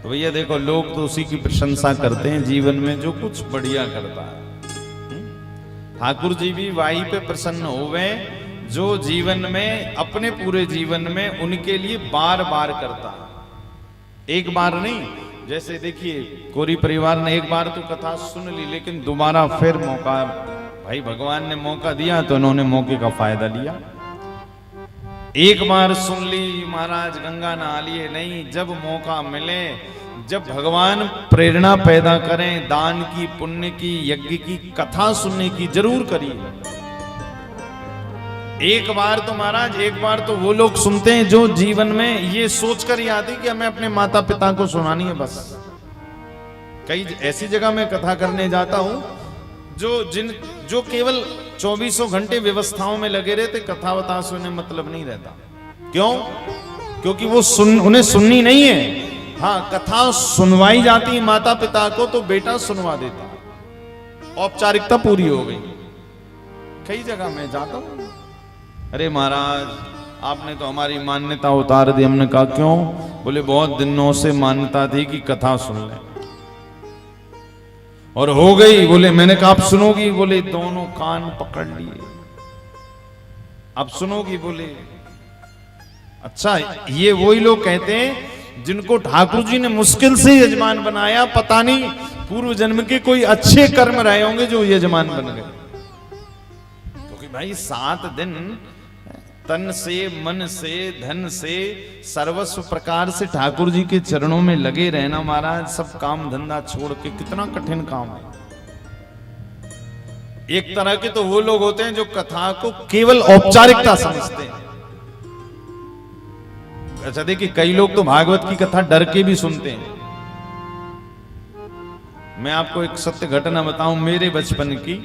तो भैया देखो, लोग तो उसी की प्रशंसा करते हैं जीवन में जो कुछ बढ़िया करता है। ठाकुर जी भी वाही पे प्रसन्न होवे जो जीवन में, अपने पूरे जीवन में उनके लिए बार बार करता है, एक बार नहीं। जैसे देखिए, कोरी परिवार ने एक बार तो कथा सुन ली, लेकिन दोबारा फिर मौका, भाई भगवान ने मौका दिया तो उन्होंने मौके का फायदा लिया। एक बार सुन ली महाराज गंगा नहा लिए, नहीं, जब मौका मिले, जब भगवान प्रेरणा पैदा करें दान की, पुण्य की, यज्ञ की, कथा सुनने की, जरूर करिए। एक बार तो महाराज, एक बार तो वो लोग सुनते हैं जो जीवन में ये सोचकर ही आती कि हमें अपने माता पिता को सुनानी है बस। कई ऐसी जगह मैं कथा करने जाता हूं जो केवल 24 घंटे व्यवस्थाओं में लगे रहते, कथा वथा सुनने मतलब नहीं रहता। क्यों? क्योंकि वो उन्हें सुननी नहीं है। हाँ, कथा सुनवाई जाती है माता पिता को तो बेटा सुनवा देता, औपचारिकता पूरी हो गई। कई जगह मैं जाता हूं, अरे महाराज आपने तो हमारी मान्यता उतार दी। हमने कहा क्यों? बोले बहुत दिनों से मान्यता थी कि कथा सुन ले, और हो गई। बोले, मैंने कहा आप सुनोगी? बोले दोनों कान पकड़ लिए, अब सुनोगी? बोले अच्छा। ये वही लोग कहते हैं जिनको ठाकुर जी ने मुश्किल से यजमान बनाया, पता नहीं पूर्व जन्म के कोई अच्छे कर्म रहे होंगे जो यजमान बन गए। क्योंकि भाई 7 दिन तन से, मन से, धन से, सर्वस्व प्रकार से ठाकुर जी के चरणों में लगे रहना महाराज, सब काम धंधा छोड़ के, कितना कठिन काम है। एक तरह के तो वो लोग होते हैं जो कथा को केवल औपचारिकता समझते हैं। अच्छा देखिए, कई लोग तो भागवत की कथा डर के भी सुनते हैं। मैं आपको एक सत्य घटना बताऊं मेरे बचपन की।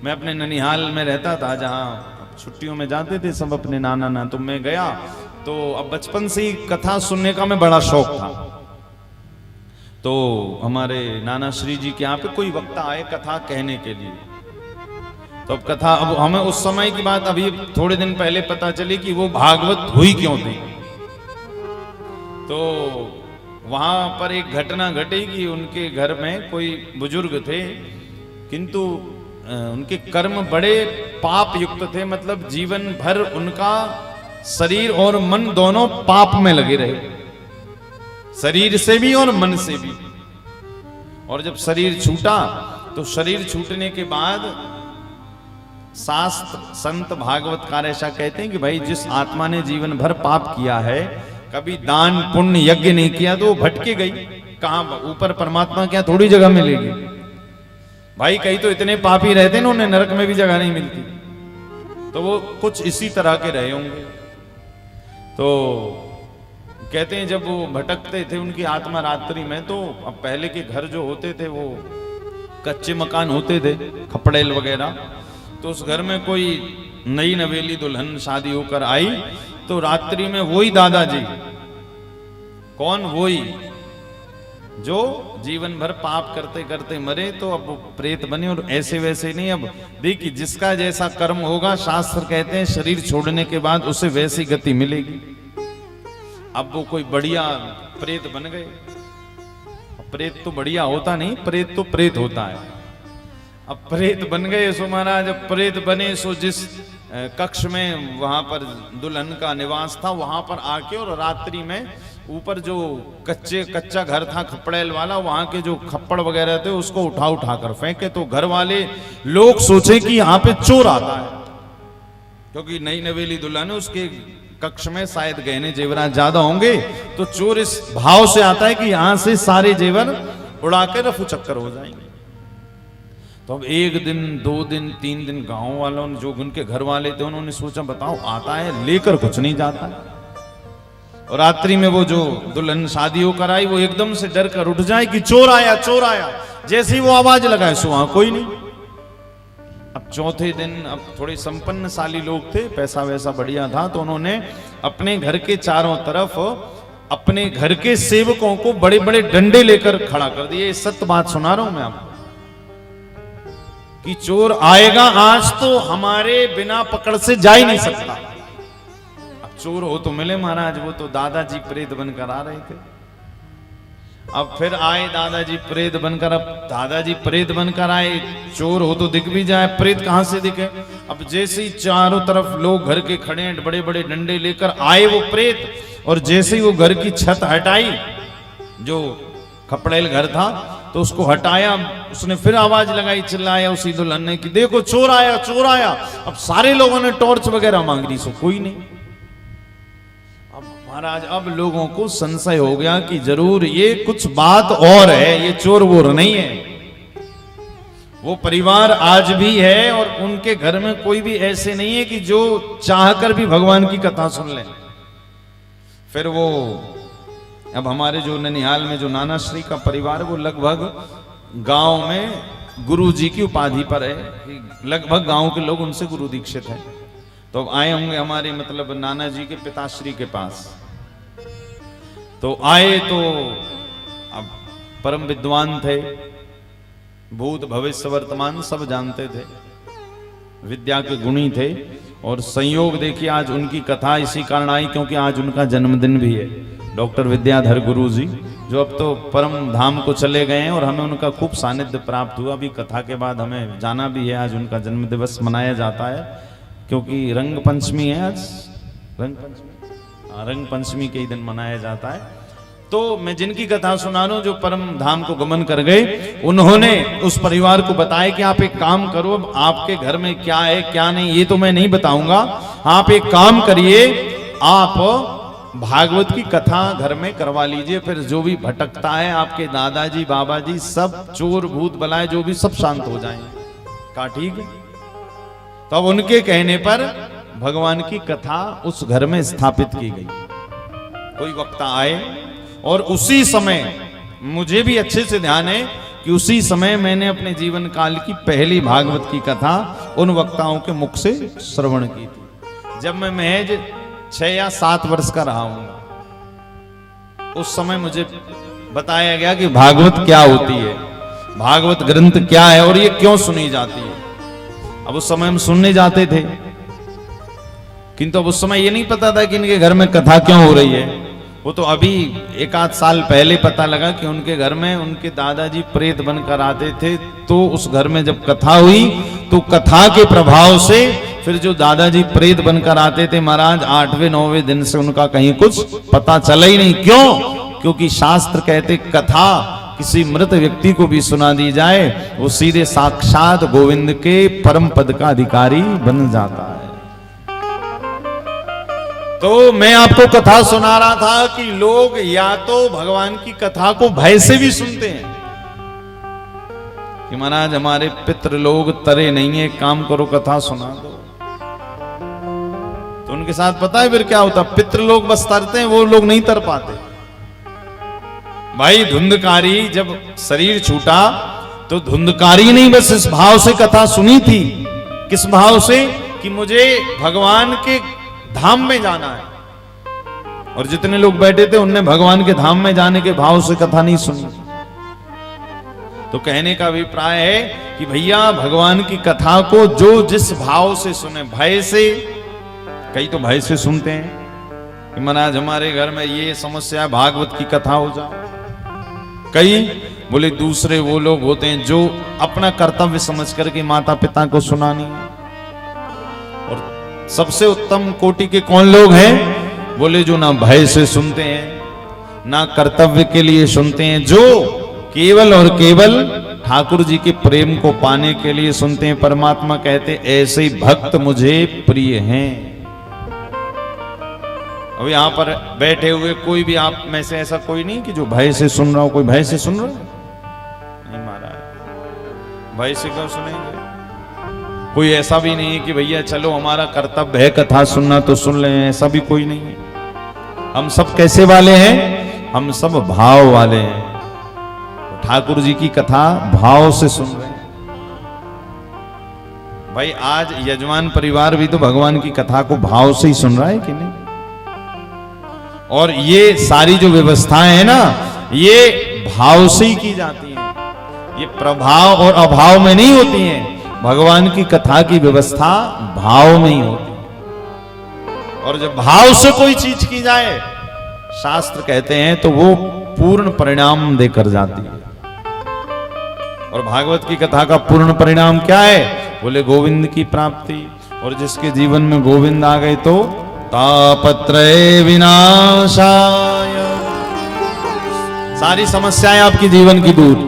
मैं अपने ननिहाल में रहता था, जहां छुट्टियों में जाते थे सब अपने नाना तो मैं गया। तो अब बचपन से ही कथा सुनने का मैं बड़ा शौक था। तो हमारे नाना श्री जी के यहाँ पे कोई वक्ता आए कथा कहने के लिए। तो अब कथा, अब हमें उस समय की बात अभी थोड़े दिन पहले पता चली कि वो भागवत हुई क्यों थी। तो वहां पर एक घटना घटी कि उनके घर में कोई बुजुर्ग थे, किंतु उनके कर्म बड़े पाप युक्त थे। मतलब जीवन भर उनका शरीर और मन दोनों पाप में लगे रहे, शरीर से भी और मन से भी। और जब शरीर छूटा तो शरीर छूटने के बाद शास्त्र, संत, भागवतकार ऐसा कहते हैं कि भाई जिस आत्मा ने जीवन भर पाप किया है, कभी दान पुण्य यज्ञ नहीं किया, तो वो भटके गई। कहां? ऊपर परमात्मा क्या थोड़ी जगह मिलेगी भाई। कहीं तो इतने पापी रहते हैं ना, उन्हें नरक में भी जगह नहीं मिलती। तो वो कुछ इसी तरह के रहे होंगे। तो कहते हैं जब वो भटकते थे उनकी आत्मा रात्रि में, तो अब पहले के घर जो होते थे वो कच्चे मकान होते थे, खपड़ेल वगैरह। तो उस घर में कोई नई नवेली दुल्हन शादी होकर आई, तो रात्रि में वही दादाजी, कौन? वही जो जीवन भर पाप करते करते मरे, तो अब वो प्रेत बने। और ऐसे वैसे नहीं, अब देखिए जिसका जैसा कर्म होगा, शास्त्र कहते हैं शरीर छोड़ने के बाद उसे वैसी गति मिलेगी। अब वो कोई बढ़िया प्रेत बन गए। प्रेत तो बढ़िया होता नहीं, प्रेत तो प्रेत होता है। अब प्रेत बन गए सो महाराज, जब प्रेत बने सो जिस कक्ष में वहां पर दुल्हन का निवास था, वहां पर आके और रात्रि में ऊपर जो कच्चा घर था खपड़ेल वाला, वहां के जो खप्पड़ वगैरह थे उसको उठा कर फेंके। तो घर वाले लोग सोचे कि यहाँ पे चोर आता है, क्योंकि नई नवेली दुल्हन है, उसके कक्ष में शायद गहने जेवरात ज्यादा होंगे। तो चोर इस भाव से आता है कि यहां से सारे जेवर उड़ा के रफू चक्कर हो जाएंगे। तो अब 1 दिन 2 दिन 3 दिन गांव वालों ने, जो उनके घर वाले थे, उन्होंने सोचा बताओ आता है, लेकर कुछ नहीं जाता। और रात्रि में वो जो दुल्हन शादी होकर आई, वो एकदम से डर कर उठ जाए कि चोर आया, चोर आया। जैसे ही वो आवाज लगाए सो वहां कोई नहीं। अब चौथे दिन, अब थोड़े संपन्नशाली लोग थे, पैसा वैसा बढ़िया था, तो उन्होंने अपने घर के चारों तरफ अपने घर के सेवकों को बड़े बड़े डंडे लेकर खड़ा कर दिए। सत्य बात सुना रहा हूं मैं आपको कि चोर आएगा आज तो हमारे बिना पकड़ से जा ही नहीं सकता। अब चोर हो तो मिले महाराज, वो तो दादाजी प्रेत बनकर आ रहे थे। अब फिर आए दादाजी प्रेत बनकर। अब दादाजी प्रेत बनकर आए, चोर हो तो दिख भी जाए, प्रेत कहां से दिखे। अब जैसे ही चारों तरफ लोग घर के खड़े हैं, बड़े बड़े डंडे लेकर आए वो प्रेत, और जैसे ही वो घर की छत हटाई, जो खपड़ेल घर था, तो उसको हटाया, उसने फिर आवाज लगाई, चिल्लाया उसी दुल्हन ने कि देखो चोर आया, चोर आया। अब सारे लोगों ने टॉर्च वगैरह मांग ली, सो कोई नहीं। अब महाराज, अब लोगों को संशय हो गया कि जरूर ये कुछ बात और है, ये चोर वोर नहीं है। वो परिवार आज भी है और उनके घर में कोई भी ऐसे नहीं है कि जो चाहकर भी भगवान की कथा सुन ले। फिर वो, अब हमारे जो ननिहाल में जो नाना श्री का परिवार, वो लगभग गांव में गुरु जी की उपाधि पर है, लगभग गांव के लोग उनसे गुरु दीक्षित है। तो अब आए होंगे हमारे मतलब नाना जी के पिताश्री के पास। तो आए तो अब परम विद्वान थे, भूत भविष्य वर्तमान सब जानते थे, विद्या के गुणी थे। और संयोग देखिए आज उनकी कथा इसी कारण आई क्योंकि आज उनका जन्मदिन भी है। डॉक्टर विद्याधर गुरु जी, जो अब तो परम धाम को चले गए हैं और हमें उनका खूब सानिध्य प्राप्त हुआ। अभी कथा के बाद हमें जाना भी है, आज उनका जन्म दिवस मनाया जाता है क्योंकि रंग पंचमी है आज, रंग पंचमी के ही दिन मनाया जाता है। तो मैं जिनकी कथा सुना रहा हूं, जो परम धाम को गमन कर गए, उन्होंने उस परिवार को बताया कि आप एक काम करो, अब आपके घर में क्या है क्या नहीं ये तो मैं नहीं बताऊंगा, आप एक काम करिए, आप भागवत की कथा घर में करवा लीजिए, फिर जो भी भटकता है आपके दादाजी बाबा जी सब चोर भूत बलाए जो भी सब शांत हो जाएंगे। कहा ठीक है। तो अब उनके कहने पर भगवान की कथा उस घर में स्थापित की गई। कोई वक्ता आए और उसी समय, मुझे भी अच्छे से ध्यान है कि उसी समय मैंने अपने जीवन काल की पहली भागवत की कथा उन वक्ताओं के मुख से श्रवण की थी, जब मैं महज 6 या 7 वर्ष का रहा हूं। उस समय मुझे बताया गया कि भागवत क्या होती है, भागवत ग्रंथ क्या है और ये क्यों सुनी जाती है। अब उस समय हम सुनने जाते थे, किंतु अब उस समय ये नहीं पता था कि इनके घर में कथा क्यों हो रही है। वो तो अभी 1-8 साल पहले पता लगा कि उनके घर में उनके दादाजी प्रेत बनकर आते थे। तो उस घर में जब कथा हुई तो कथा के प्रभाव से फिर जो दादाजी प्रेत बनकर आते थे महाराज, 8वें-9वें दिन से उनका कहीं कुछ पता चला ही नहीं। क्यों? क्योंकि शास्त्र कहते कथा किसी मृत व्यक्ति को भी सुना दी जाए वो सीधे साक्षात गोविंद के परम पद का अधिकारी बन जाता है। तो मैं आपको कथा सुना रहा था कि लोग या तो भगवान की कथा को भय से भी सुनते हैं कि महाराज हमारे पितृ लोग तरे नहीं है, काम करो कथा सुना दो। तो उनके साथ पता है फिर क्या होता, पितृ लोग बस तरते हैं, वो लोग नहीं तर पाते। भाई धुंधकारी जब शरीर छूटा तो धुंधकारी नहीं बस इस भाव से कथा सुनी थी। किस भाव से? कि मुझे भगवान के धाम में जाना है। और जितने लोग बैठे थे उनने भगवान के धाम में जाने के भाव से कथा नहीं सुनी। तो कहने का अभिप्राय है कि भैया भगवान की कथा को जो जिस भाव से सुने, भय से, कई तो भय से सुनते हैं कि महाराज हमारे घर में ये समस्या है, भागवत की कथा हो जाए। कई बोले दूसरे वो लोग होते हैं जो अपना कर्तव्य समझ करके माता पिता को सुनानी है। और सबसे उत्तम कोटि के कौन लोग हैं? बोले जो ना भय से सुनते हैं ना कर्तव्य के लिए सुनते हैं, जो केवल और केवल ठाकुर जी के प्रेम को पाने के लिए सुनते हैं। परमात्मा कहते ऐसे ही भक्त मुझे प्रिय हैं। अब यहां पर बैठे हुए कोई भी आप में से ऐसा कोई नहीं कि जो भय से सुन रहा हो। कोई भय से सुन रहा है? नहीं महाराज, भय से क्यों सुनेंगे? कोई ऐसा भी नहीं है कि भैया चलो हमारा कर्तव्य है कथा सुनना तो सुन ले, ऐसा भी कोई नहीं है। हम सब कैसे वाले हैं? हम सब भाव वाले हैं। ठाकुर जी की कथा भाव से सुन रहे हैं। भाई आज यजमान परिवार भी तो भगवान की कथा को भाव से ही सुन रहा है कि नहीं? और ये सारी जो व्यवस्थाएं हैं ना, ये भाव से ही की जाती हैं। ये प्रभाव और अभाव में नहीं होती हैं। भगवान की कथा की व्यवस्था भाव में ही होती है। और जब भाव से कोई चीज की जाए, शास्त्र कहते हैं तो वो पूर्ण परिणाम देकर जाती है। और भागवत की कथा का पूर्ण परिणाम क्या है? बोले गोविंद की प्राप्ति। और जिसके जीवन में गोविंद आ गए तो तापत्रय विनाशाय, सारी समस्याएं आपकी जीवन की दूर।